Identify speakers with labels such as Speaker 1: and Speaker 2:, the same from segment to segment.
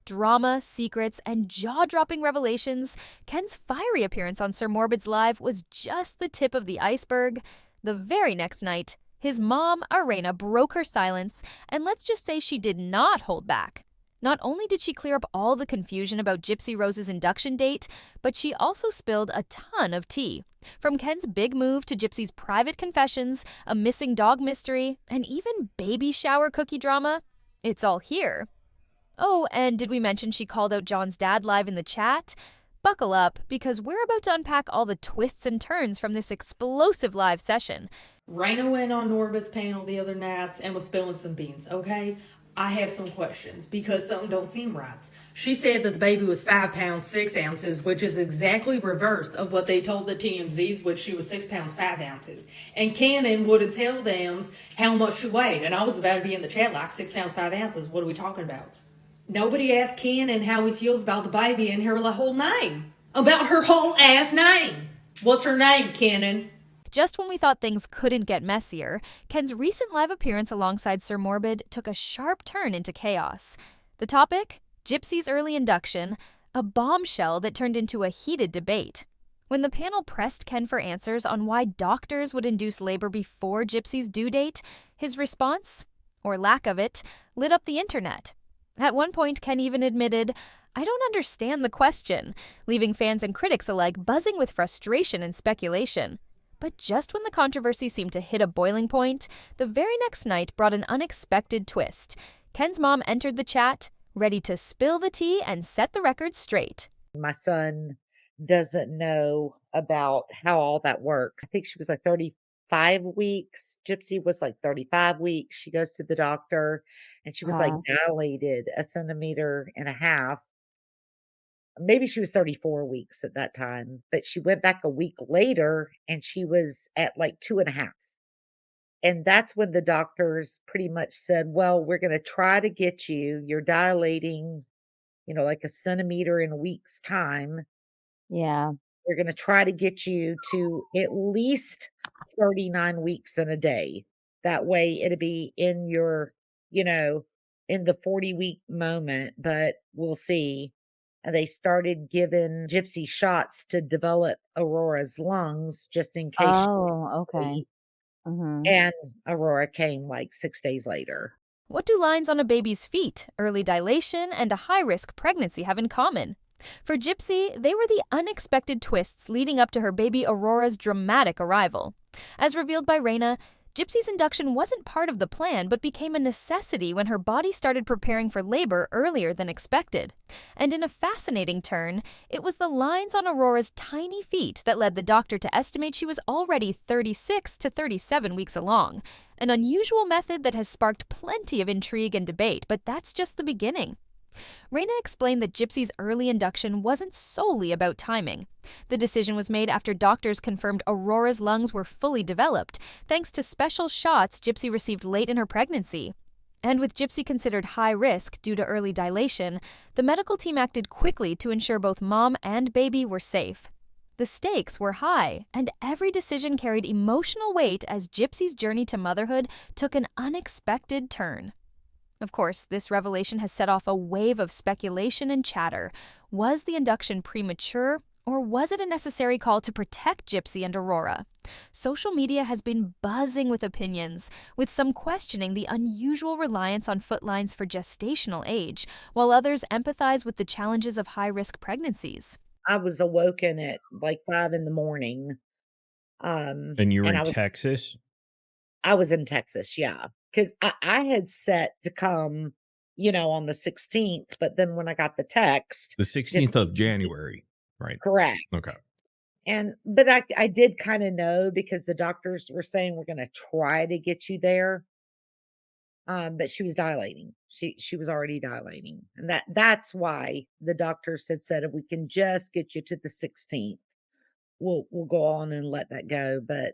Speaker 1: drama, secrets, and jaw-dropping revelations, Ken's fiery appearance on Sir Morbid's Live was just the tip of the iceberg. The very next night, his mom, Raina, broke her silence, and let's just say she did not hold back. Not only did she clear up all the confusion about Gypsy Rose's induction date, but she also spilled a ton of tea. From Ken's big move to Gypsy's private confessions, a missing dog mystery, and even baby shower cookie drama, it's all here. Oh, and did we mention she called out John's dad live in the chat? Buckle up, because we're about to unpack all the twists and turns from this explosive live session.
Speaker 2: Raina went on Norbit's panel the other night and was spilling some beans, okay? I have some questions because something don't seem right. She said that the baby was 5 pounds 6 ounces, which is exactly reversed of what they told the TMZs, which she was 6 pounds 5 ounces. And Cannon wouldn't tell them how much she weighed. And I was about to be in the chat like 6 pounds 5 ounces. What are we talking about? Nobody asked Cannon how he feels about the baby and her whole name. About her whole ass name. What's her name, Cannon?
Speaker 1: Just when we thought things couldn't get messier, Ken's recent live appearance alongside Sir Morbid took a sharp turn into chaos. The topic? Gypsy's early induction, a bombshell that turned into a heated debate. When the panel pressed Ken for answers on why doctors would induce labor before Gypsy's due date, his response, or lack of it, lit up the internet. At one point, Ken even admitted, "I don't understand the question," leaving fans and critics alike buzzing with frustration and speculation. But just when the controversy seemed to hit a boiling point, the very next night brought an unexpected twist. Ken's mom entered the chat, ready to spill the tea and set the record straight.
Speaker 3: My son doesn't know about how all that works. I think she was like 35 weeks. Gypsy was like 35 weeks. She goes to the doctor and she was like dilated 1.5 centimeters. Maybe she was 34 weeks at that time, but she went back a week later and she was at like 2.5. And that's when the doctors pretty much said, well, we're going to try to get you, you're dilating, like 1 centimeter in a week's time.
Speaker 4: Yeah.
Speaker 3: We're going to try to get you to at least 39 weeks in a day. That way it'll be in your, in the 40-week moment, but we'll see. And they started giving Gypsy shots to develop Aurora's lungs just in case.
Speaker 4: Oh, okay.
Speaker 3: And Aurora came like 6 days later.
Speaker 1: What do lines on a baby's feet, early dilation, and a high-risk pregnancy have in common? For Gypsy, they were the unexpected twists leading up to her baby Aurora's dramatic arrival. As revealed by Raina, Gypsy's induction wasn't part of the plan but became a necessity when her body started preparing for labor earlier than expected. And in a fascinating turn, it was the lines on Aurora's tiny feet that led the doctor to estimate she was already 36 to 37 weeks along. An unusual method that has sparked plenty of intrigue and debate, but that's just the beginning. Raina explained that Gypsy's early induction wasn't solely about timing. The decision was made after doctors confirmed Aurora's lungs were fully developed, thanks to special shots Gypsy received late in her pregnancy. And with Gypsy considered high risk due to early dilation, the medical team acted quickly to ensure both mom and baby were safe. The stakes were high, and every decision carried emotional weight as Gypsy's journey to motherhood took an unexpected turn. Of course, this revelation has set off a wave of speculation and chatter. Was the induction premature, or was it a necessary call to protect Gypsy and Aurora? Social media has been buzzing with opinions, with some questioning the unusual reliance on footlines for gestational age, while others empathize with the challenges of high-risk pregnancies.
Speaker 3: I was awoken at like 5 in the morning.
Speaker 5: And you were in Texas?
Speaker 3: I was in Texas, yeah. Because I had set to come, on the 16th, but then when I got the text.
Speaker 5: The 16th of January, right?
Speaker 3: Correct.
Speaker 5: Okay.
Speaker 3: But I did kind of know because the doctors were saying we're going to try to get you there. But she was dilating. She was already dilating. And that's why the doctors had said if we can just get you to the 16th. We'll go on and let that go, but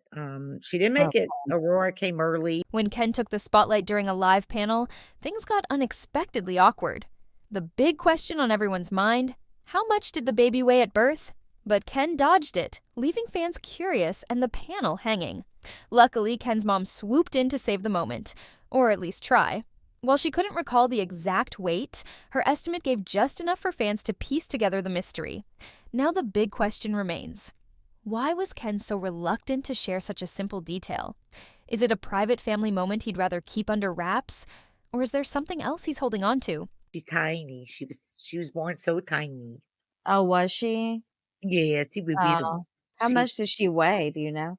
Speaker 3: she didn't make it. Aurora came early.
Speaker 1: When Ken took the spotlight during a live panel, things got unexpectedly awkward. The big question on everyone's mind, how much did the baby weigh at birth? But Ken dodged it, leaving fans curious and the panel hanging. Luckily, Ken's mom swooped in to save the moment, or at least try. While she couldn't recall the exact weight, her estimate gave just enough for fans to piece together the mystery. Now the big question remains. Why was Ken so reluctant to share such a simple detail? Is it a private family moment he'd rather keep under wraps? Or is there something else he's holding on to?
Speaker 3: She's tiny. She was born so tiny.
Speaker 4: Oh, was she?
Speaker 3: Yes, she was little.
Speaker 4: Oh. How
Speaker 3: She
Speaker 4: much does she weigh? Do you know?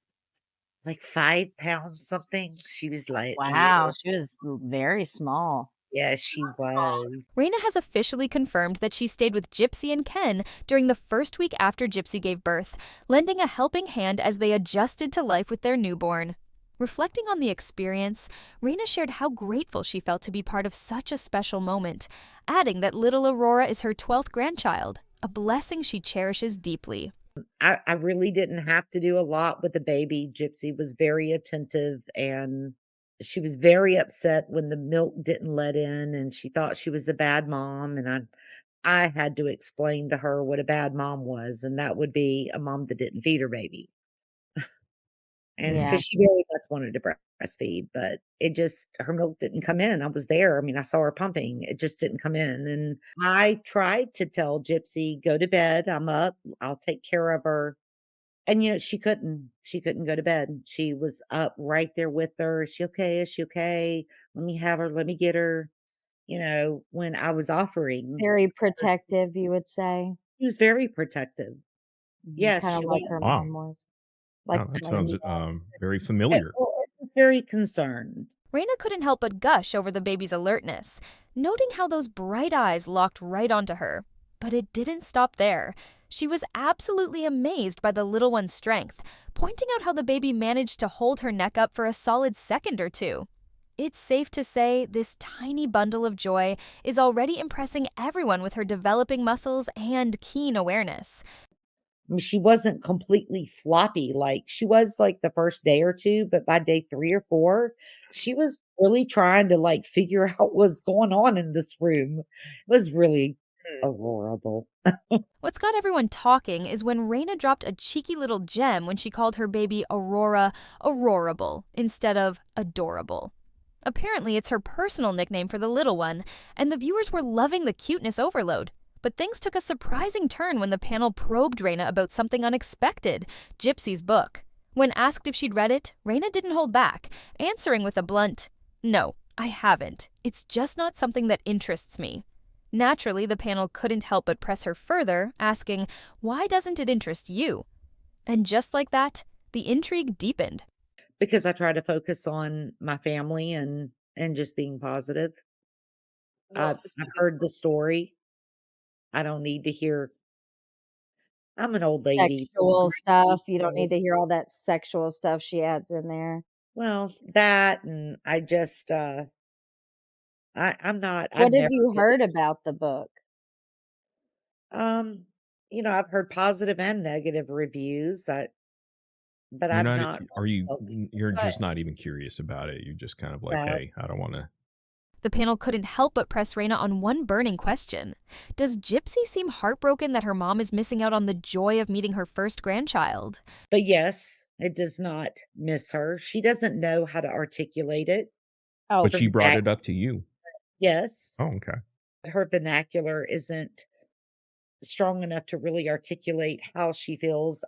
Speaker 3: like 5 pounds something. She was like
Speaker 4: Wow,
Speaker 3: little.
Speaker 4: she was very small.
Speaker 3: Yeah, she was.
Speaker 1: Raina has officially confirmed that she stayed with Gypsy and Ken during the first week after Gypsy gave birth, lending a helping hand as they adjusted to life with their newborn. Reflecting on the experience, Raina shared how grateful she felt to be part of such a special moment, adding that little Aurora is her 12th grandchild, a blessing she cherishes deeply.
Speaker 3: I really didn't have to do a lot with the baby. Gypsy was very attentive, and she was very upset when the milk didn't let in, and she thought she was a bad mom, and I had to explain to her what a bad mom was, and that would be a mom that didn't feed her baby. And
Speaker 4: Yeah.
Speaker 3: because she very much wanted to breastfeed, but it just her milk didn't come in. I was there. I mean, I saw her pumping. It just didn't come in. And I tried to tell Gypsy, "Go to bed. I'm up. I'll take care of her." And, she couldn't. She couldn't go to bed. She was up right there with her. "Is she okay? Is she okay? Let me have her. Let me get her." When I was offering,
Speaker 4: Very protective, you would say?
Speaker 3: she was very protective. Yes,
Speaker 4: Kinda
Speaker 3: she
Speaker 4: like her
Speaker 3: was.
Speaker 5: Wow.
Speaker 4: mom was.
Speaker 5: Wow, that
Speaker 4: Like
Speaker 5: sounds
Speaker 4: you.
Speaker 5: very familiar.
Speaker 3: Well, I was very concerned.
Speaker 1: Raina couldn't help but gush over the baby's alertness, noting how those bright eyes locked right onto her. But it didn't stop there. She was absolutely amazed by the little one's strength, pointing out how the baby managed to hold her neck up for a solid second or two. It's safe to say this tiny bundle of joy is already impressing everyone with her developing muscles and keen awareness.
Speaker 3: I mean, she wasn't completely floppy, like, she was, like, the first day or 2, but by day 3 or 4, she was really trying to, like, figure out what's going on in this room. It was really adorable.
Speaker 1: What's got everyone talking is when Raina dropped a cheeky little gem when she called her baby Aurora Aurorable instead of adorable. Apparently, it's her personal nickname for the little one, and the viewers were loving the cuteness overload. But things took a surprising turn when the panel probed Raina about something unexpected, Gypsy's book. When asked if she'd read it, Raina didn't hold back, answering with a blunt, "No, I haven't. It's just not something that interests me." Naturally, the panel couldn't help but press her further, asking, "Why doesn't it interest you?" And just like that, the intrigue deepened.
Speaker 3: Because I try to focus on my family and just being positive. I've heard the story. I don't need to hear I'm an old lady. This
Speaker 4: Sexual
Speaker 3: great
Speaker 4: stuff, you don't need
Speaker 3: girls
Speaker 4: to hear all that sexual stuff she adds in there.
Speaker 3: well, that and I just, I'm not I've
Speaker 4: What have
Speaker 3: never
Speaker 4: you
Speaker 3: been
Speaker 4: heard about the book?
Speaker 3: um, I've heard positive and negative reviews, but
Speaker 5: You're
Speaker 3: I've
Speaker 5: not
Speaker 3: not
Speaker 5: are
Speaker 3: watched
Speaker 5: you
Speaker 3: the whole
Speaker 5: you're
Speaker 3: but
Speaker 5: just not even curious about it. You're just kind of like,
Speaker 3: no.
Speaker 5: "Hey, I don't wanna."
Speaker 1: The panel couldn't help but press Raina on one burning question. Does Gypsy seem heartbroken that her mom is missing out on the joy of meeting her first grandchild?
Speaker 3: But yes, it does not miss her. She doesn't know how to articulate it.
Speaker 4: Oh,
Speaker 5: But
Speaker 3: Her
Speaker 5: she brought
Speaker 3: vernac
Speaker 5: it up to you.
Speaker 3: yes,
Speaker 5: Oh, okay.
Speaker 3: her vernacular isn't strong enough to really articulate how she feels.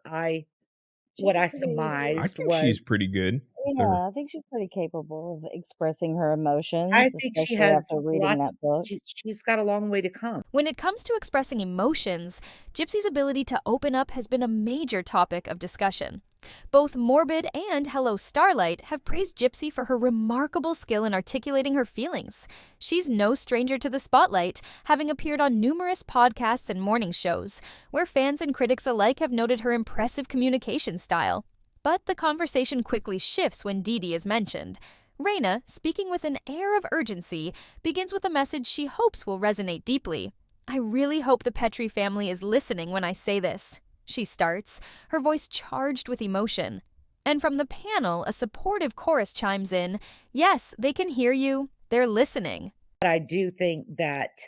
Speaker 4: she's
Speaker 3: What
Speaker 4: a
Speaker 3: I
Speaker 5: I
Speaker 3: surmised
Speaker 5: think she's
Speaker 3: was
Speaker 5: pretty good. There
Speaker 4: yeah, I think she's pretty capable of expressing her
Speaker 3: I
Speaker 4: emotions,
Speaker 3: think she
Speaker 4: especially
Speaker 3: has
Speaker 4: after reading
Speaker 3: lots
Speaker 4: that book.
Speaker 3: she's got a long way to come.
Speaker 1: When it comes to expressing emotions, Gypsy's ability to open up has been a major topic of discussion. Both Morbid and Hello Starlight have praised Gypsy for her remarkable skill in articulating her feelings. She's no stranger to the spotlight, having appeared on numerous podcasts and morning shows, where fans and critics alike have noted her impressive communication style. But the conversation quickly shifts when Dee Dee is mentioned. Raina, speaking with an air of urgency, begins with a message she hopes will resonate deeply. "I really hope the Petrie family is listening when I say this," she starts, her voice charged with emotion. And from the panel, a supportive chorus chimes in, "Yes, they can hear you. They're listening."
Speaker 3: But I do think that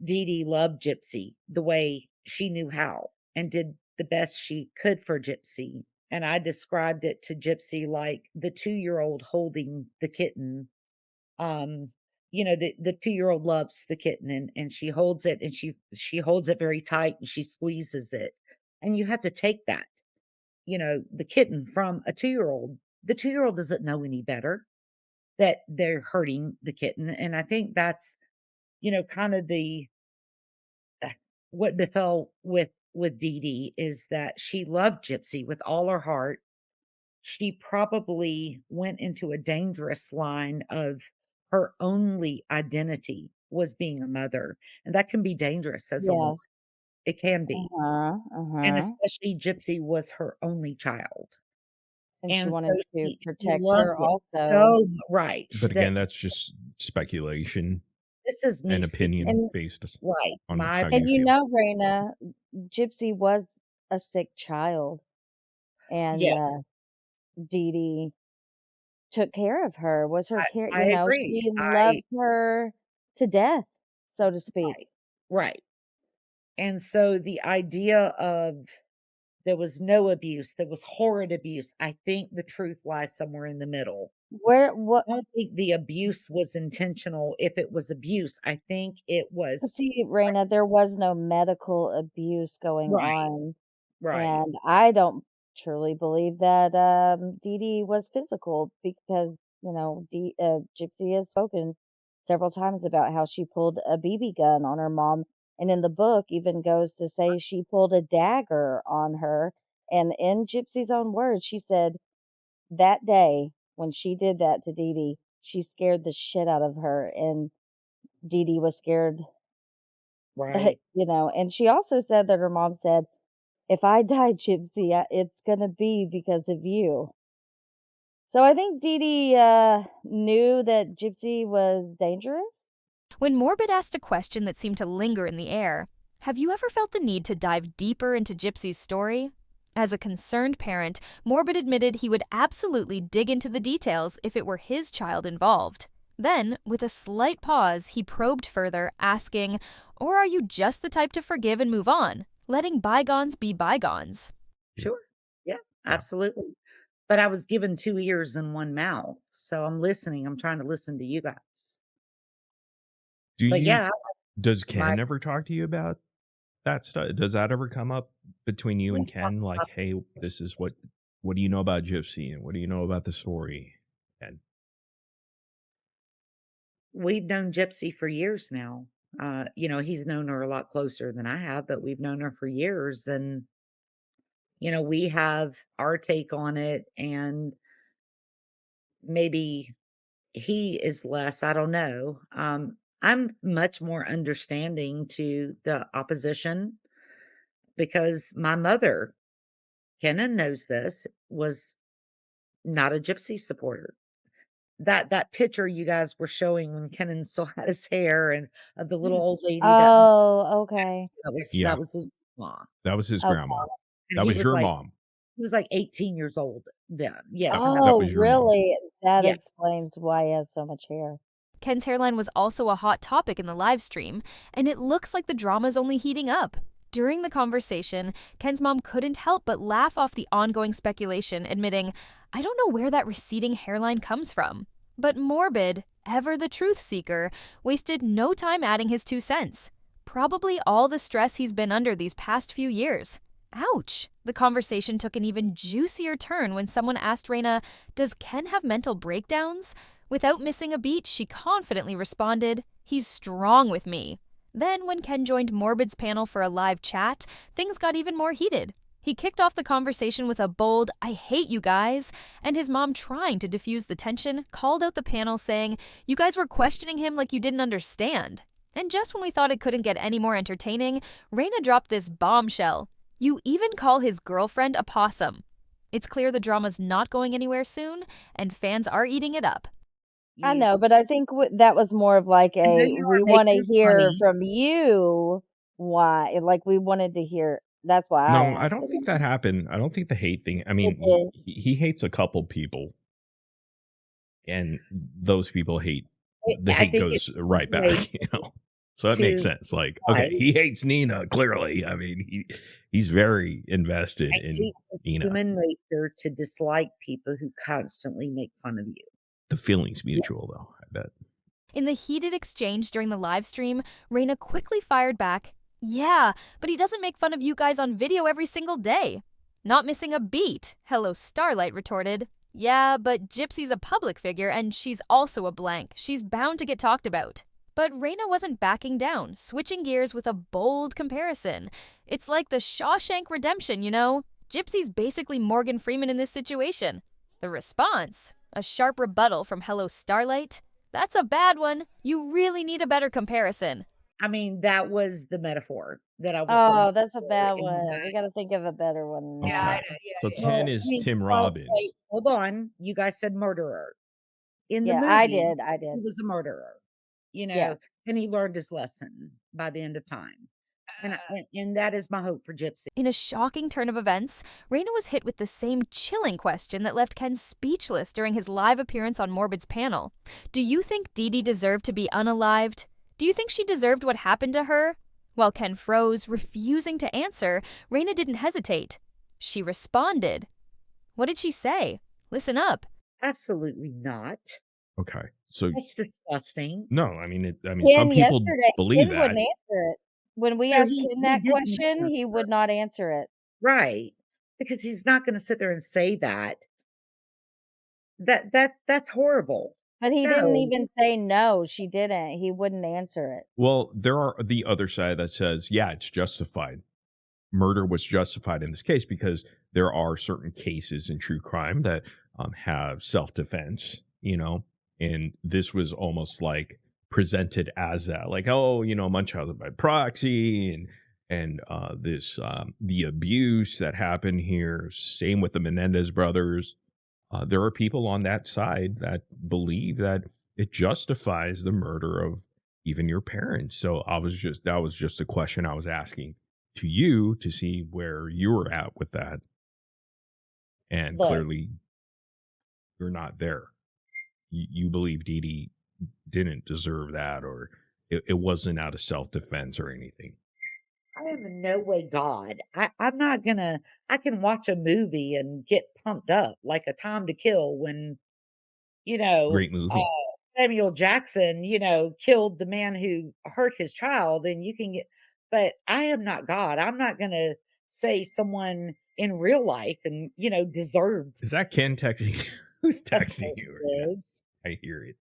Speaker 3: Dee Dee loved Gypsy the way she knew how and did the best she could for Gypsy. And I described it to Gypsy like the 2-year-old holding the kitten. Um, the 2-year-old loves the kitten, and she holds it, and she holds it very tight, and she squeezes it. And you have to take that, the kitten from a 2-year-old. The 2-year-old doesn't know any better that they're hurting the kitten. And I think that's, kind of the what befell with Dee Dee is that she loved Gypsy with all her heart. She probably went into a dangerous line of her only identity was being a mother, and that can be dangerous as a woman.
Speaker 4: Yeah.
Speaker 3: It can be,
Speaker 4: Uh-huh.
Speaker 3: and
Speaker 4: Uh-huh.
Speaker 3: especially Gypsy was her only child,
Speaker 4: And she
Speaker 3: and so
Speaker 4: wanted to
Speaker 3: she
Speaker 4: protect
Speaker 3: loved
Speaker 4: her
Speaker 3: it
Speaker 4: also.
Speaker 3: so right.
Speaker 5: But again, that's just speculation
Speaker 3: This is me
Speaker 5: and
Speaker 3: speaking.
Speaker 5: opinion
Speaker 4: And
Speaker 5: based
Speaker 3: Right,
Speaker 5: on
Speaker 3: my
Speaker 5: how you
Speaker 4: and
Speaker 3: opinion.
Speaker 5: feel.
Speaker 4: Raina, Gypsy was a sick child, and
Speaker 3: Yes,
Speaker 4: Dee Dee took care of her, was her
Speaker 3: I
Speaker 4: care,
Speaker 3: I agree.
Speaker 4: she loved her to death, so to speak.
Speaker 3: Right, right, and so the idea of there was no abuse, there was horrid abuse. I think the truth lies somewhere in the middle.
Speaker 4: What
Speaker 3: I don't think the abuse was intentional if it was abuse. I think it
Speaker 4: But
Speaker 3: was
Speaker 4: see, Raina, there was no medical abuse going
Speaker 3: right,
Speaker 4: on,
Speaker 3: right,
Speaker 4: and I don't truly believe that, Dee Dee was physical because, Gypsy has spoken several times about how she pulled a BB gun on her mom, and in the book even goes to say she pulled a dagger on her, and in Gypsy's own words, she said, "That day when she did that to Dee Dee, she scared the shit out of her, and Dee Dee was scared."
Speaker 3: right.
Speaker 4: And she also said that her mom said, "If I die, Gypsy, it's gonna be because of you." So I think Dee Dee, knew that Gypsy was dangerous.
Speaker 1: When Morbid asked a question that seemed to linger in the air, have you ever felt the need to dive deeper into Gypsy's story? As a concerned parent, Morbid admitted he would absolutely dig into the details if it were his child involved. Then, with a slight pause, he probed further, asking, or are you just the type to forgive and move on, letting bygones be bygones?
Speaker 3: Sure. Yeah,
Speaker 5: Yeah.
Speaker 3: absolutely. But I was given 2 ears and 1 mouth, so I'm listening. I'm trying to listen to you guys.
Speaker 5: Do
Speaker 3: But
Speaker 5: you
Speaker 3: yeah,
Speaker 5: does
Speaker 3: my
Speaker 5: Ken ever talk to you about that stuff? Does that ever come up between you
Speaker 3: we
Speaker 5: and Ken? Like, hey, this is what do you know about Gypsy and what do you know about the story? And
Speaker 3: we've known Gypsy for years now. He's known her a lot closer than I have, but we've known her for years, and we have our take on it, and maybe he is less, I don't know. I'm much more understanding to the opposition because my mother, Kennan knows this, was not a Gypsy supporter. That picture you guys were showing when Kennan still had his hair and of the little old lady
Speaker 4: Oh, okay.
Speaker 5: yeah,
Speaker 3: that was his mom,
Speaker 5: that was his
Speaker 4: Okay.
Speaker 5: grandma.
Speaker 3: and
Speaker 5: That was your mom.
Speaker 3: he was like 18 years old then.
Speaker 5: That,
Speaker 3: Yes, and that
Speaker 5: that
Speaker 3: was
Speaker 4: Oh,
Speaker 5: was your mom.
Speaker 4: really? That
Speaker 3: yes.
Speaker 4: explains why he has so much hair.
Speaker 1: Ken's hairline was also a hot topic in the live stream, and it looks like the drama's only heating up. During the conversation, Ken's mom couldn't help but laugh off the ongoing speculation, admitting, I don't know where that receding hairline comes from. But Morbid, ever the truth seeker, wasted no time adding his 2 cents. Probably all the stress he's been under these past few years. Ouch! The conversation took an even juicier turn when someone asked Raina, does Ken have mental breakdowns? Without missing a beat, she confidently responded, he's strong with me. Then, when Ken joined Morbid's panel for a live chat, things got even more heated. He kicked off the conversation with a bold, I hate you guys, and his mom, trying to diffuse the tension, called out the panel saying, you guys were questioning him like you didn't understand. And just when we thought it couldn't get any more entertaining, Raina dropped this bombshell. You even call his girlfriend a possum. It's clear the drama's not going anywhere soon, and fans are eating it up.
Speaker 4: I
Speaker 3: You
Speaker 4: know, but I think that was more of like
Speaker 3: I know
Speaker 4: a,
Speaker 3: you were
Speaker 4: we want
Speaker 3: making
Speaker 4: to hear
Speaker 3: funny.
Speaker 4: from you why, like we wanted to hear. That's why I
Speaker 5: No, I
Speaker 4: asked
Speaker 5: don't
Speaker 4: it.
Speaker 5: think that happened. I don't think the hate thing. I
Speaker 4: It
Speaker 5: mean,
Speaker 4: did.
Speaker 5: he hates a couple people, and those people hate. The
Speaker 3: I
Speaker 5: hate
Speaker 3: think it's
Speaker 5: goes right
Speaker 3: way
Speaker 5: back, So it makes
Speaker 3: too
Speaker 5: sense. Like, okay,
Speaker 3: wide.
Speaker 5: he hates Nina. Clearly, I mean, he's very invested
Speaker 3: I
Speaker 5: in
Speaker 3: think it's
Speaker 5: Nina.
Speaker 3: human nature to dislike people who constantly make fun of you.
Speaker 5: The feeling's mutual, though. I bet.
Speaker 1: In the heated exchange during the live stream, Raina quickly fired back, "Yeah, but he doesn't make fun of you guys on video every single day." "Not missing a beat," Hello Starlight retorted. "Yeah, but Gypsy's a public figure and she's also a blank. She's bound to get talked about." But Raina wasn't backing down, switching gears with a bold comparison. "It's like the Shawshank Redemption, you know? Gypsy's basically Morgan Freeman in this situation." The response? A sharp rebuttal from Hello Starlight? "That's a bad one. You really need a better comparison."
Speaker 3: I mean, that was the metaphor that I was going
Speaker 4: Oh, that's a
Speaker 3: for
Speaker 4: bad
Speaker 3: in
Speaker 4: one.
Speaker 3: that.
Speaker 4: We gotta think of a better one than
Speaker 2: Yeah, I
Speaker 5: Okay.
Speaker 4: that.
Speaker 2: know.
Speaker 5: So
Speaker 2: Yeah,
Speaker 5: Ken
Speaker 3: Well, I
Speaker 5: is
Speaker 3: mean,
Speaker 5: Tim
Speaker 3: well, wait,
Speaker 5: Robbins.
Speaker 3: hold on. You guys said murderer. In the
Speaker 4: Yeah, I
Speaker 3: movie,
Speaker 4: did. I
Speaker 3: he
Speaker 4: did.
Speaker 3: was a murderer,
Speaker 4: Yes.
Speaker 3: and he learned his lesson by the end of time. And,
Speaker 2: yeah.
Speaker 3: and that is my hope for Gypsy.
Speaker 1: In a shocking turn of events, Raina was hit with the same chilling question that left Ken speechless during his live appearance on Morbid's panel. Do you think Dee Dee deserved to be unalived? Do you think she deserved what happened to her? While Ken froze, refusing to answer, Raina didn't hesitate. She responded. What did she say? Listen up.
Speaker 3: Absolutely not.
Speaker 5: Okay. So
Speaker 3: That's disgusting.
Speaker 5: no, I mean some
Speaker 4: Ken
Speaker 5: people
Speaker 4: yesterday,
Speaker 5: believe
Speaker 4: Ken wouldn't
Speaker 5: that.
Speaker 4: answer it. When we
Speaker 3: No,
Speaker 4: asked
Speaker 3: he
Speaker 4: Ken
Speaker 3: he
Speaker 4: that
Speaker 3: didn't
Speaker 4: question, he
Speaker 3: answer.
Speaker 4: would not answer it.
Speaker 3: Right. Because he's not gonna sit there and say that. That's horrible.
Speaker 4: But he didn't
Speaker 3: No.
Speaker 4: even say no, she didn't. He wouldn't answer it.
Speaker 5: Well, there are the other side that says, yeah, it's justified. Murder was justified in this case because there are certain cases in true crime that have self-defense, and this was almost like presented as that, like, oh, Munchausen by proxy, and this the abuse that happened here. Same with the Menendez brothers. There are people on that side that believe that it justifies the murder of even your parents. So that was just a question I was asking to you to see where you were at with that. And
Speaker 3: Look,
Speaker 5: clearly you're not there. You believe Dee Dee didn't deserve that, or it wasn't out of self-defense or anything.
Speaker 3: I am in no way God. I'm not gonna I can watch a movie and get pumped up like A Time to Kill when, you know,
Speaker 5: Great movie.
Speaker 3: Samuel Jackson, killed the man who hurt his child, and you can get but I am not God. I'm not gonna say someone in real life and, deserved.
Speaker 5: Is that Ken texting you? Who's
Speaker 3: Of
Speaker 5: texting
Speaker 3: course
Speaker 5: you
Speaker 3: it
Speaker 5: right now?
Speaker 3: is.
Speaker 5: I hear it.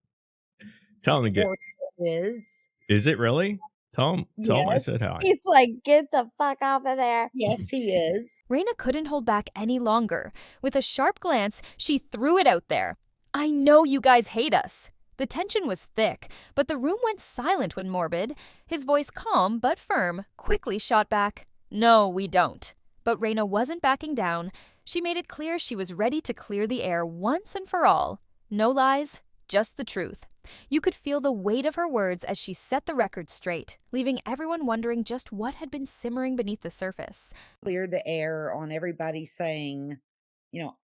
Speaker 5: Tell
Speaker 3: Of
Speaker 5: him to get.
Speaker 3: course it is.
Speaker 5: Is it really? Tell him I said
Speaker 3: Yes.
Speaker 5: hi.
Speaker 4: He's like, "Get the fuck off of there."
Speaker 3: Yes, he is.
Speaker 1: Raina couldn't hold back any longer. With a sharp glance, she threw it out there. "I know you guys hate us." The tension was thick, but the room went silent when Morbid, his voice calm but firm, quickly shot back, "No, we don't." But Raina wasn't backing down. She made it clear she was ready to clear the air once and for all. No lies, just the truth. You could feel the weight of her words as she set the record straight, leaving everyone wondering just what had been simmering beneath the surface.
Speaker 3: Clear the air on everybody saying,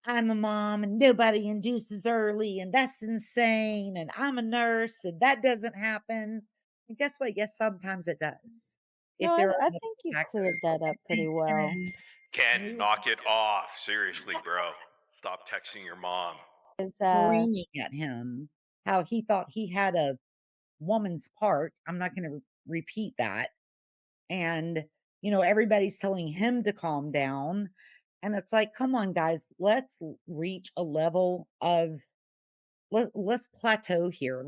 Speaker 3: I'm a mom and nobody induces early and that's insane. And I'm a nurse and that doesn't happen. And guess what? Yes, sometimes it does.
Speaker 4: No,
Speaker 3: If there are
Speaker 4: I
Speaker 3: other
Speaker 4: think you cleared
Speaker 3: factors.
Speaker 4: that up pretty well.
Speaker 3: And
Speaker 5: Ken, knock it off. Seriously, bro. Stop texting your mom.
Speaker 4: Is
Speaker 3: screaming at him how he thought he had a woman's part. I'm not going to repeat that. And, everybody's telling him to calm down. And it's like, come on, guys, let's reach a level of let's plateau here.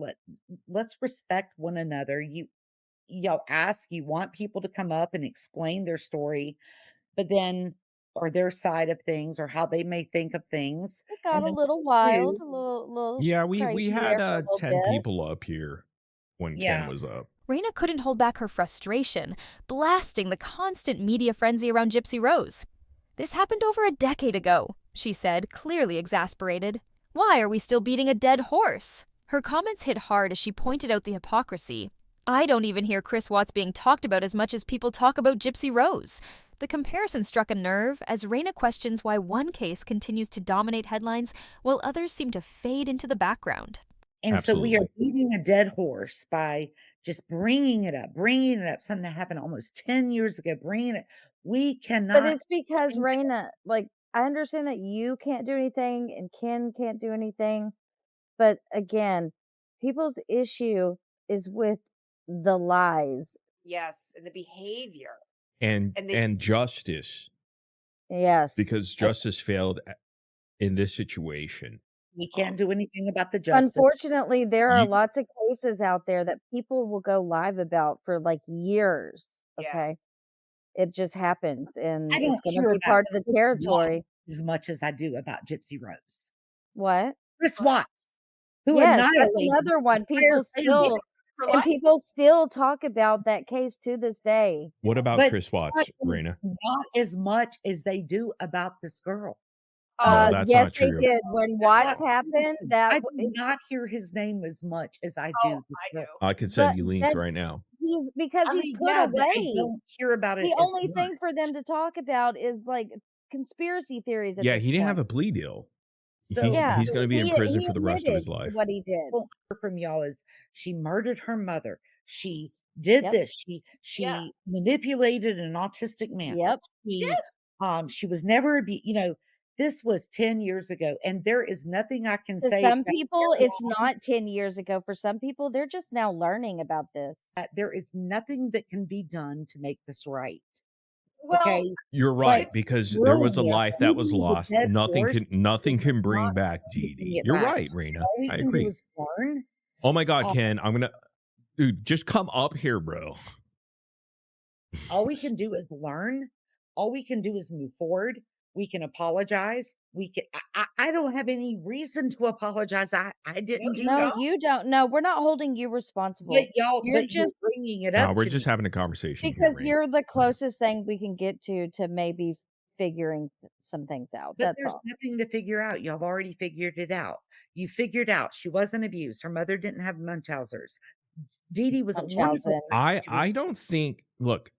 Speaker 3: Let's respect one another. You want people to come up and explain their story, but then or their side of things or how they may think of things.
Speaker 4: it got
Speaker 3: And
Speaker 4: a
Speaker 3: then
Speaker 4: little
Speaker 3: two,
Speaker 4: wild, a little
Speaker 5: Yeah, we
Speaker 4: crazy
Speaker 5: had
Speaker 4: there for a little
Speaker 5: 10
Speaker 4: bit.
Speaker 5: people up here when Ken
Speaker 3: yeah.
Speaker 5: was up.
Speaker 1: Raina couldn't hold back her frustration, blasting the constant media frenzy around Gypsy Rose. "This happened over a decade ago," she said, clearly exasperated. "Why are we still beating a dead horse?" Her comments hit hard as she pointed out the hypocrisy. "I don't even hear Chris Watts being talked about as much as people talk about Gypsy Rose." The comparison struck a nerve as Raina questions why one case continues to dominate headlines while others seem to fade into the background.
Speaker 3: And so we are
Speaker 5: Absolutely.
Speaker 3: beating a dead horse by just bringing it up, something that happened almost 10 years ago, bringing it. We
Speaker 4: But
Speaker 3: cannot
Speaker 4: it's because,
Speaker 3: change it.
Speaker 4: Raina, like, I understand that you can't do anything and Ken can't do anything, but again, people's issue is with the lies.
Speaker 6: Yes, and the behavior.
Speaker 5: and
Speaker 6: And
Speaker 5: and justice,
Speaker 4: Yes.
Speaker 5: because justice failed in this situation.
Speaker 3: We can't do anything about the justice.
Speaker 4: Unfortunately, there are
Speaker 5: You
Speaker 4: lots of cases out there that people will go live about for, like, years,
Speaker 6: Yes.
Speaker 4: okay? It just happens,
Speaker 3: I
Speaker 4: and it's
Speaker 3: don't
Speaker 4: gonna
Speaker 3: hear
Speaker 4: be
Speaker 3: about
Speaker 4: part of the
Speaker 3: Chris Watts
Speaker 4: territory.
Speaker 3: as much as I do about Gypsy Rose.
Speaker 4: What?
Speaker 3: Chris
Speaker 6: What?
Speaker 3: Watts, who
Speaker 4: Yes, that's
Speaker 3: annihilated
Speaker 4: another one.
Speaker 3: the entire family.
Speaker 6: For life.
Speaker 4: People still talk about that case to this day.
Speaker 5: What about
Speaker 3: But
Speaker 5: Chris
Speaker 3: not
Speaker 5: Watts,
Speaker 3: as
Speaker 5: Raina?
Speaker 3: not as much as they do about this girl.
Speaker 5: No, that's
Speaker 4: Yes,
Speaker 5: not
Speaker 4: they
Speaker 5: true.
Speaker 4: did. When
Speaker 3: Not
Speaker 4: Watts happened,
Speaker 3: I do not hear his name as much as I do
Speaker 6: Oh,
Speaker 3: this
Speaker 6: I
Speaker 3: girl.
Speaker 6: do.
Speaker 5: I could send
Speaker 4: but
Speaker 5: you links
Speaker 4: that
Speaker 5: right now.
Speaker 4: he's because
Speaker 3: I
Speaker 4: he's
Speaker 3: mean,
Speaker 4: put
Speaker 3: yeah, but I
Speaker 4: away.
Speaker 3: don't hear about it
Speaker 4: The
Speaker 3: as
Speaker 4: only thing for them
Speaker 3: much.
Speaker 4: to talk about is, like, conspiracy theories at
Speaker 5: Yeah,
Speaker 4: this
Speaker 5: he didn't
Speaker 4: point.
Speaker 5: have a plea deal.
Speaker 3: So
Speaker 4: Yeah,
Speaker 5: He's going to be in
Speaker 4: he
Speaker 5: prison for the rest of his
Speaker 4: admitted to
Speaker 5: life.
Speaker 4: what he did.
Speaker 3: won't hear from y'all is she murdered her mother. She did
Speaker 4: Yep.
Speaker 3: this.
Speaker 6: Yeah.
Speaker 3: She manipulated an autistic man.
Speaker 4: Yep.
Speaker 3: She was never this was 10 years ago, and there is nothing I can
Speaker 4: To
Speaker 3: say
Speaker 4: some
Speaker 3: about
Speaker 4: people,
Speaker 3: their
Speaker 4: it's not 10 years ago. For some people, they're just now learning about this.
Speaker 3: there is nothing that can be done to make this right.
Speaker 6: Well,
Speaker 3: Okay.
Speaker 5: You're
Speaker 3: But
Speaker 5: right, because there was a
Speaker 3: brilliant,
Speaker 5: life that was
Speaker 3: beating the
Speaker 5: lost.
Speaker 3: dead
Speaker 5: Nothing
Speaker 3: horse
Speaker 5: can
Speaker 3: is
Speaker 5: bring
Speaker 3: not
Speaker 5: back
Speaker 3: bringing
Speaker 5: Dee Dee.
Speaker 3: it
Speaker 5: You're
Speaker 3: back.
Speaker 5: right, Raina.
Speaker 3: All we
Speaker 5: I
Speaker 3: can do
Speaker 5: agree.
Speaker 3: is learn.
Speaker 5: Oh my God, Ken, dude, just come up here, bro.
Speaker 3: All we can do is learn. All we can do is move forward. We can apologize. I don't have any reason to apologize. I didn't do
Speaker 4: No,
Speaker 3: that.
Speaker 4: you don't. No, we're not holding you responsible.
Speaker 3: But
Speaker 4: You're
Speaker 3: you're
Speaker 4: just
Speaker 3: bringing it
Speaker 5: No,
Speaker 3: up
Speaker 5: we're
Speaker 3: to
Speaker 5: just
Speaker 3: me.
Speaker 5: having a conversation here,
Speaker 4: because
Speaker 5: Raina.
Speaker 4: you're the closest thing we can get to maybe figuring some things out.
Speaker 3: But
Speaker 4: That's
Speaker 3: there's
Speaker 4: all.
Speaker 3: nothing to figure out. Y'all have already figured it out. You figured out she wasn't abused. Her mother didn't have Munchausen's. Dee Dee was a wonderful
Speaker 4: Munchausen.
Speaker 3: person. She was
Speaker 5: I don't think, look,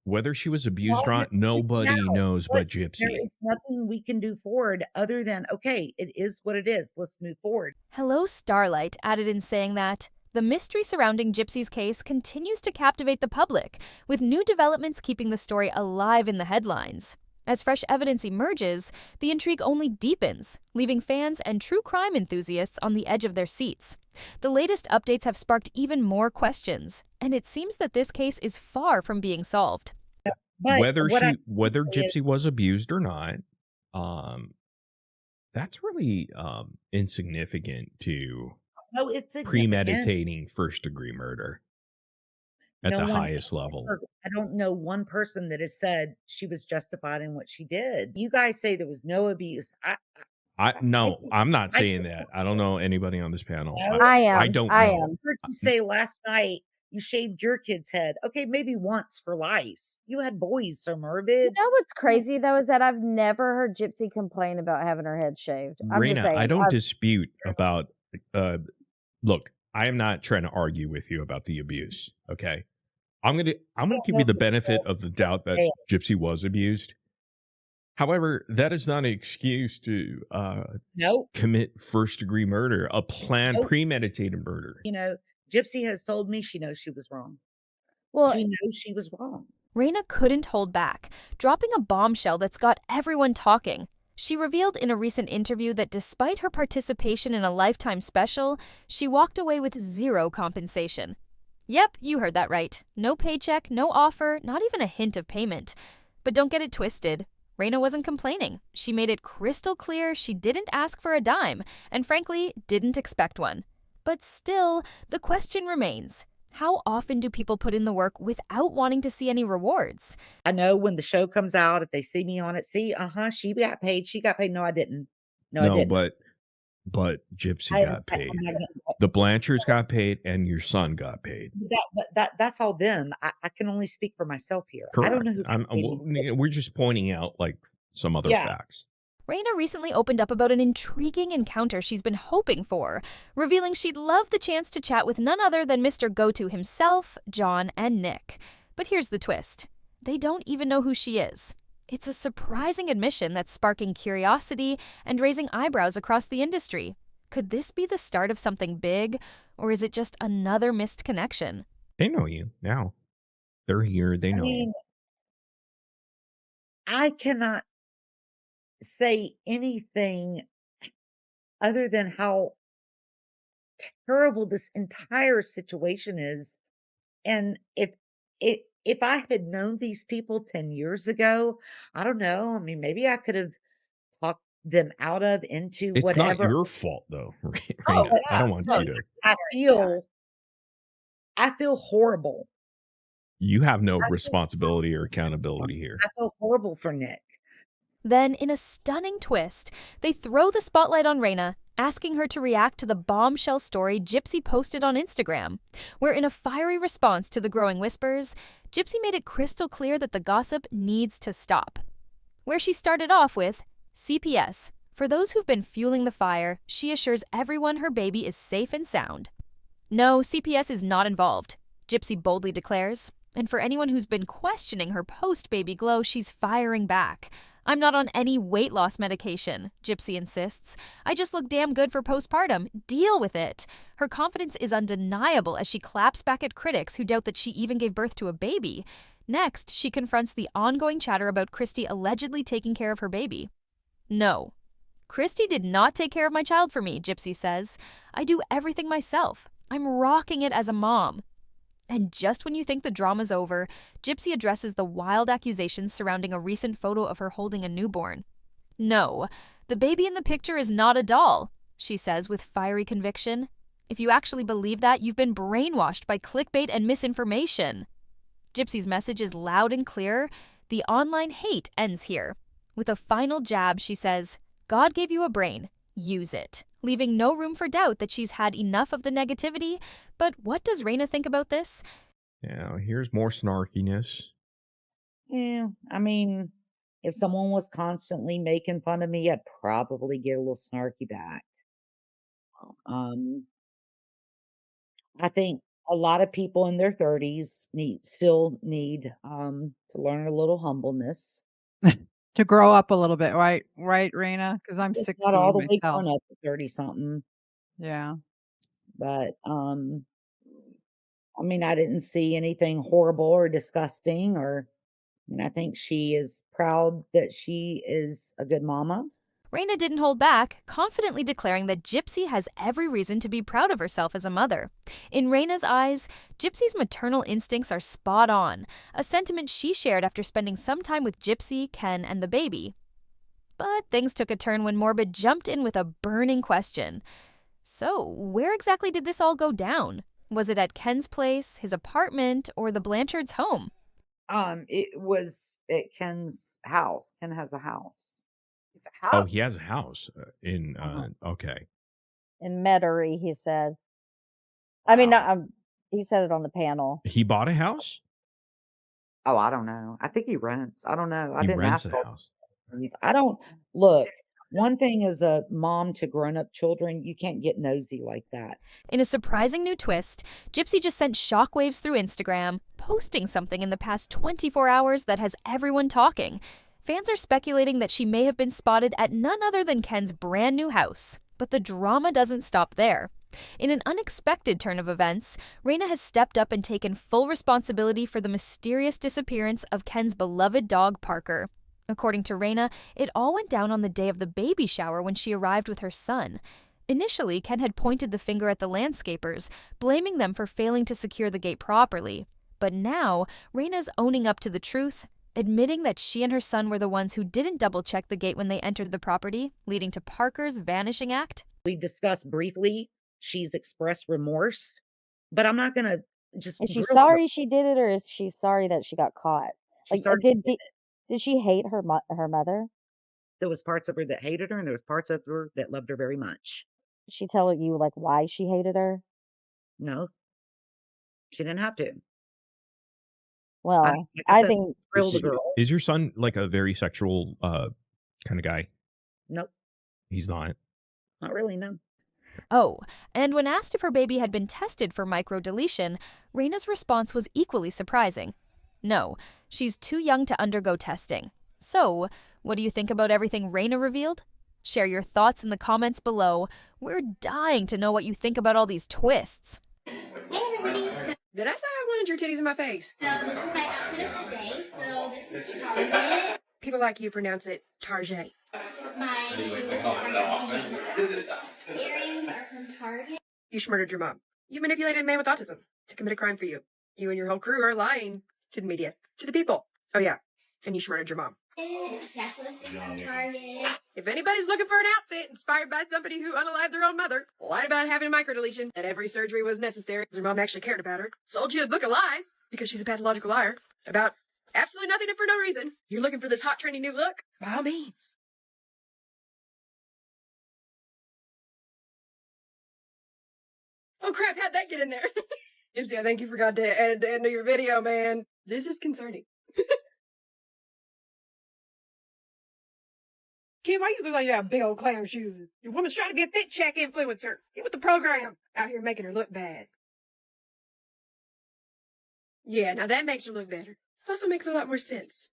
Speaker 5: whether she was abused or
Speaker 3: all
Speaker 5: not,
Speaker 3: freaking
Speaker 5: nobody
Speaker 3: out.
Speaker 5: knows
Speaker 3: But
Speaker 5: but
Speaker 3: there
Speaker 5: Gypsy.
Speaker 3: is nothing we can do forward other than, okay, it is what it is. Let's move forward.
Speaker 1: Hello Starlight added in saying that the mystery surrounding Gypsy's case continues to captivate the public, with new developments keeping the story alive in the headlines. As fresh evidence emerges, the intrigue only deepens, leaving fans and true crime enthusiasts on the edge of their seats. The latest updates have sparked even more questions, and it seems that this case is far from being solved.
Speaker 3: But
Speaker 5: Whether
Speaker 3: what I
Speaker 5: whether
Speaker 3: can say
Speaker 5: Gypsy
Speaker 3: is,
Speaker 5: was abused or not, that's really insignificant to
Speaker 3: no, it's significant.
Speaker 5: premeditating first degree murder at
Speaker 3: No
Speaker 5: the
Speaker 3: one
Speaker 5: highest level.
Speaker 3: I don't know one person that has said she was justified in what she did. You guys say there was no abuse.
Speaker 5: No,
Speaker 3: think-
Speaker 5: I'm not
Speaker 3: I
Speaker 5: saying
Speaker 3: think-
Speaker 5: that. I don't know anybody on this panel.
Speaker 3: No,
Speaker 4: I am.
Speaker 5: I don't
Speaker 4: I
Speaker 5: know.
Speaker 4: am.
Speaker 3: I heard you say last night you shaved your kid's head. Okay, maybe once for lice. You had boys so
Speaker 4: You
Speaker 3: morbid.
Speaker 4: know what's crazy though is that I've never heard Gypsy complain about having her head shaved. I'm just
Speaker 5: Raina,
Speaker 4: saying.
Speaker 5: I don't dispute about look, I am not trying to argue with you about the abuse, okay? I'm gonna give you the benefit of the doubt that Gypsy was abused. However, that is not an excuse to
Speaker 3: Nope.
Speaker 5: commit first degree murder, a planned
Speaker 3: Nope.
Speaker 5: premeditated murder.
Speaker 3: Gypsy has told me she knows she was wrong.
Speaker 4: Well,
Speaker 3: She knows she was wrong.
Speaker 1: Raina couldn't hold back, dropping a bombshell that's got everyone talking. She revealed in a recent interview that despite her participation in a Lifetime special, she walked away with zero compensation. Yep, you heard that right. No paycheck, no offer, not even a hint of payment. But don't get it twisted. Raina wasn't complaining. She made it crystal clear she didn't ask for a dime, and frankly, didn't expect one. But still, the question remains. How often do people put in the work without wanting to see any rewards?
Speaker 3: I know when the show comes out, if they see me on it, see, she got paid. She got paid. No, I didn't. No, I
Speaker 5: No,
Speaker 3: didn't.
Speaker 5: but Gypsy
Speaker 3: I-
Speaker 5: got
Speaker 3: I-
Speaker 5: paid.
Speaker 3: I'm not getting-
Speaker 5: The Blanchards got paid, and your son got paid.
Speaker 3: That's all them. I can only speak for myself here. I don't know who got paid me.
Speaker 5: We're just pointing out like some other
Speaker 3: Yeah.
Speaker 5: facts.
Speaker 1: Raina recently opened up about an intriguing encounter she's been hoping for, revealing she'd love the chance to chat with none other than Mr. Go-To himself, John, and Nick. But here's the twist. They don't even know who she is. It's a surprising admission that's sparking curiosity and raising eyebrows across the industry. Could this be the start of something big, or is it just another missed connection?
Speaker 5: They know you now. They're here. They know you.
Speaker 3: I cannot say anything other than how terrible this entire situation is. And if I had known these people 10 years ago, I don't know. I mean, maybe I could have talked them out of into
Speaker 5: It's not
Speaker 3: whatever.
Speaker 5: your fault though,
Speaker 3: Oh,
Speaker 5: Raina. I
Speaker 6: Yeah.
Speaker 5: don't want
Speaker 3: no,
Speaker 5: you to.
Speaker 3: I feel horrible.
Speaker 5: You have no
Speaker 3: I feel
Speaker 5: responsibility or
Speaker 3: horrible for
Speaker 5: accountability
Speaker 3: Nick.
Speaker 5: here.
Speaker 3: I feel horrible for Nick.
Speaker 1: Then, in a stunning twist, they throw the spotlight on Raina, asking her to react to the bombshell story Gypsy posted on Instagram, where in a fiery response to the growing whispers, Gypsy made it crystal clear that the gossip needs to stop. Where she started off with, CPS. For those who've been fueling the fire, she assures everyone her baby is safe and sound. No, CPS is not involved, Gypsy boldly declares. And for anyone who's been questioning her post-baby glow, she's firing back. I'm not on any weight loss medication, Gypsy insists. I just look damn good for postpartum. Deal with it. Her confidence is undeniable as she claps back at critics who doubt that she even gave birth to a baby. Next, she confronts the ongoing chatter about Christy allegedly taking care of her baby. No. Christy did not take care of my child for me, Gypsy says. I do everything myself. I'm rocking it as a mom. And just when you think the drama's over, Gypsy addresses the wild accusations surrounding a recent photo of her holding a newborn. No, the baby in the picture is not a doll, she says with fiery conviction. If you actually believe that, you've been brainwashed by clickbait and misinformation. Gypsy's message is loud and clear. The online hate ends here. With a final jab, she says, God gave you a brain. Use it, leaving no room for doubt that she's had enough of the negativity. But what does Raina think about this?
Speaker 5: Now, here's more snarkiness.
Speaker 3: Yeah, I mean, if someone was constantly making fun of me, I'd probably get a little snarky back. Um, I think a lot of people in their 30s still need to learn a little humbleness.
Speaker 7: To grow up a little bit, right? Right, Raina? Because I'm
Speaker 3: It's not all
Speaker 7: 60
Speaker 3: the way
Speaker 7: myself.
Speaker 3: grown up at 30 something,
Speaker 7: Yeah.
Speaker 3: but I mean, I didn't see anything horrible or disgusting I think she is proud that she is a good mama.
Speaker 1: Raina didn't hold back, confidently declaring that Gypsy has every reason to be proud of herself as a mother. In Raina's eyes, Gypsy's maternal instincts are spot on, a sentiment she shared after spending some time with Gypsy, Ken, and the baby. But things took a turn when Morbid jumped in with a burning question. So, where exactly did this all go down? Was it at Ken's place, his apartment, or the Blanchards' home?
Speaker 3: It was at Ken's house. Ken has a house.
Speaker 6: It's a
Speaker 5: Oh, he has
Speaker 6: house.
Speaker 5: a house in. Okay.
Speaker 4: In Metairie, he said. I mean,
Speaker 3: Wow.
Speaker 4: he said it on the panel.
Speaker 5: He bought a house.
Speaker 3: Oh, I don't know. I think he rents. I don't know. I
Speaker 5: He
Speaker 3: didn't
Speaker 5: rents
Speaker 3: ask
Speaker 5: a
Speaker 3: all
Speaker 5: house.
Speaker 3: these. I don't look. One thing as a mom to grown-up children, you can't get nosy like that.
Speaker 1: In a surprising new twist, Gypsy just sent shockwaves through Instagram, posting something in the past 24 hours that has everyone talking. Fans are speculating that she may have been spotted at none other than Ken's brand new house. But the drama doesn't stop there. In an unexpected turn of events, Raina has stepped up and taken full responsibility for the mysterious disappearance of Ken's beloved dog, Parker. According to Raina, it all went down on the day of the baby shower when she arrived with her son. Initially, Ken had pointed the finger at the landscapers, blaming them for failing to secure the gate properly. But now, Raina's owning up to the truth, admitting that she and her son were the ones who didn't double-check the gate when they entered the property, leading to Parker's vanishing act.
Speaker 3: We discussed briefly. She's expressed remorse, but I'm not gonna just
Speaker 4: Is she
Speaker 3: grill her.
Speaker 4: sorry she did it, or is she sorry that she got caught?
Speaker 3: She's
Speaker 4: Like,
Speaker 3: sorry
Speaker 4: did she hate her mother?
Speaker 3: there was parts of her that hated her, and there was parts of her that loved her very much.
Speaker 4: Did she tell you, like, why she hated her?
Speaker 3: No, she didn't have to.
Speaker 4: Well,
Speaker 3: Like I
Speaker 4: I
Speaker 3: said,
Speaker 4: think
Speaker 3: grill the girl.
Speaker 5: Is your son like a very sexual kind of guy?
Speaker 3: Nope,
Speaker 5: He's not.
Speaker 3: not really. No.
Speaker 1: Oh, and when asked if her baby had been tested for microdeletion, Raina's response was equally surprising. No, she's too young to undergo testing. So, what do you think about everything Raina revealed? Share your thoughts in the comments below. We're dying to know what you think about all these twists.
Speaker 8: Hey everybody,
Speaker 9: Did I say I wanted your titties in my face?
Speaker 8: so this is my outfit of the day. So this is Target.
Speaker 9: People like you pronounce it Target.
Speaker 8: My shoes are from Target. Earrings are from Target.
Speaker 9: You murdered your mom. You manipulated a man with autism to commit a crime for you. You and your whole crew are lying to the media, to the people. Oh yeah, and you murdered your mom.
Speaker 8: That's listed on Target.
Speaker 9: If anybody's looking for an outfit inspired by somebody who unalived their own mother, lied about having a microdeletion, that every surgery was necessary because her mom actually cared about her, sold you a book of lies because she's a pathological liar about absolutely nothing and for no reason, you're looking for this hot, trendy new look, by all means. Oh crap, how'd that get in there? Gypsy, I think you forgot to edit the end of your video, man. This is concerning. Kim, why you look like you have big old clown shoes? Your woman's trying to be a fit check influencer. Get with the program. Out here making her look bad. Yeah, now that makes her look better. Also makes a lot more sense.